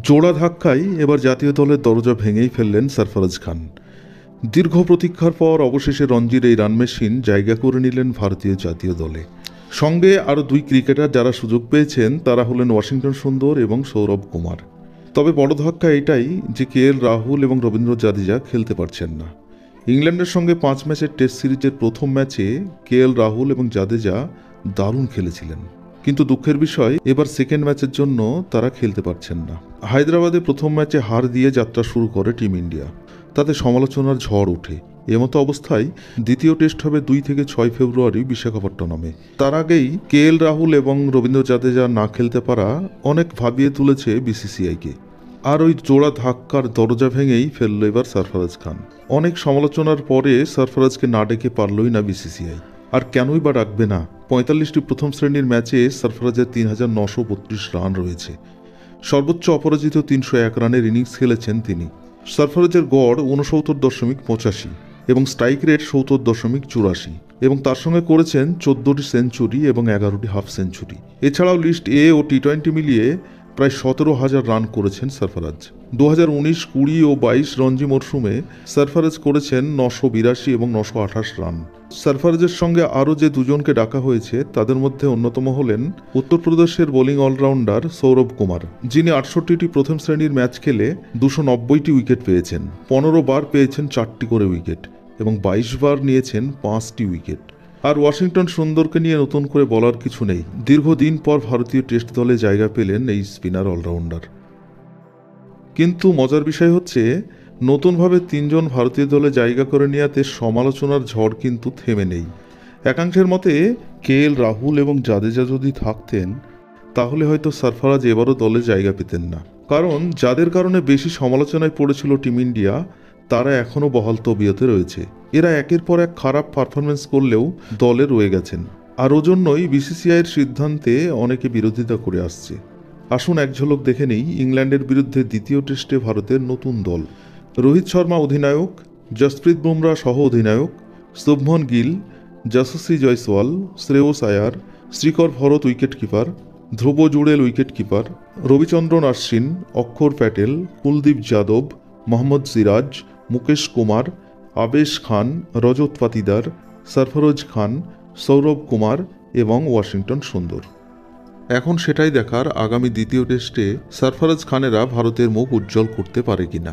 জোড়া ধাক্কায় এবার জাতীয় দলের দরজা ভেঙেই ফেললেন সরফরাজ খান। দীর্ঘ প্রতীক্ষার পর অবশেষে রঞ্জির এই রান মেশিন জায়গা করে নিলেন ভারতীয় জাতীয় দলে। সঙ্গে আরও দুই ক্রিকেটার যারা সুযোগ পেয়েছেন তারা হলেন ওয়াশিংটন সুন্দর এবং সৌরভ কুমার। তবে বড় ধাক্কা এটাই যে KL রাহুল এবং রবীন্দ্র জাদেজা খেলতে পারছেন না। ইংল্যান্ডের সঙ্গে 5 ম্যাচের টেস্ট সিরিজের প্রথম ম্যাচে KL রাহুল এবং জাদেজা দারুণ খেলেছিলেন, কিন্তু দুঃখের বিষয় এবার সেকেন্ড ম্যাচের জন্য তারা খেলতে পারছেন না। হায়দ্রাবাদে প্রথম ম্যাচে হার দিয়ে যাত্রা শুরু করে টিম ইন্ডিয়া, তাতে সমালোচনার ঝড় ওঠে। এমতো অবস্থায় দ্বিতীয় টেস্ট হবে 2 থেকে 6 ফেব্রুয়ারি বিশাখাপট্টনমে। তার আগেই KL রাহুল এবং রবীন্দ্র জাদেজা না খেলতে পারা অনেক ভাবিয়ে তুলেছে BCCIকে। আর ওই জোড়া ধাক্কার দরজা ভেঙেই ফেলল এবার সরফরাজ খান। অনেক সমালোচনার পরে সরফরাজকে না ডেকে পারলই না BCCI। আর কেনই বা ডাকবে না? 45টি প্রথম শ্রেণীর ম্যাচে সরফরাজের 3932 রান রয়েছে। সর্বোচ্চ অপরাজিত 301 রানের ইনিংস খেলেছেন তিনি। সরফরাজের গড় 69.85 এবং স্ট্রাইক রেট 70.84 এবং তার সঙ্গে করেছেন 14টি সেঞ্চুরি এবং 11টি হাফ সেঞ্চুরি। এছাড়াও লিস্ট এ ও টি20 মিলিয়ে প্রায় 17,000 রান করেছেন সরফরাজ। 2019, 20 ও 22 রঞ্জি মরশুমে সরফরাজ করেছেন 982 এবং 928 রান। সরফরাজের সঙ্গে আরও যে দুজনকে ডাকা হয়েছে তাদের মধ্যে অন্যতম হলেন উত্তরপ্রদেশের বোলিং অলরাউন্ডার সৌরভ কুমার, যিনি 68টি প্রথম শ্রেণীর ম্যাচ খেলে 290টি উইকেট পেয়েছেন। 15 বার পেয়েছেন 4টি করে উইকেট এবং 22 বার নিয়েছেন 5টি উইকেট। আর ওয়াশিংটন সুন্দরকে নিয়ে নতুন করে বলার কিছু নেই। দীর্ঘদিন পর ভারতীয় টেস্ট দলে জায়গা পেলেন এই স্পিনার অলরাউন্ডার। কিন্তু মজার বিষয় হচ্ছে, নতুনভাবে 3 জন ভারতীয় দলে জায়গা করে নেওয়াতে সমালোচনার ঝড় কিন্তু থেমে নেই। একাংশের মতে KL রাহুল এবং জাদেজা যদি থাকতেন তাহলে হয়তো সরফরাজ এবারও দলে জায়গা পেতেন না। কারণ যাদের কারণে বেশি সমালোচনায় পড়েছিল টিম ইন্ডিয়া তারা এখনও বহাল তবিয়তে রয়েছে। এরা একের পর এক খারাপ পারফরমেন্স করলেও দলে রয়ে গেছেন। আর ওজন্যই BCCIয়ের সিদ্ধান্তে অনেকে বিরোধিতা করে আসছে। আসুন এক ঝলক দেখে নেই ইংল্যান্ডের বিরুদ্ধে দ্বিতীয় টেস্টে ভারতের নতুন দল। রোহিত শর্মা অধিনায়ক, জসপ্রীত বুমরা সহ অধিনায়ক, শুভমন গিল, যশস্বী জয়সওয়াল, শ্রেয়স আয়ার, শ্রীকর ভরত উইকেট কিপার, ধ্রুব জুড়েল উইকেট কিপার, রবিচন্দ্রন অশ্বিন, অক্ষর প্যাটেল, কুলদীপ যাদব, মোহাম্মদ সিরাজ, মুকেশ কুমার, আবেশ খান, রজত পাতিদার, সরফরোজ খান, সৌরভ কুমার এবং ওয়াশিংটন সুন্দর। এখন সেটাই দেখার আগামী দ্বিতীয় টেস্টে সরফরাজ খানেরা ভারতের মুখ উজ্জ্বল করতে পারে কিনা।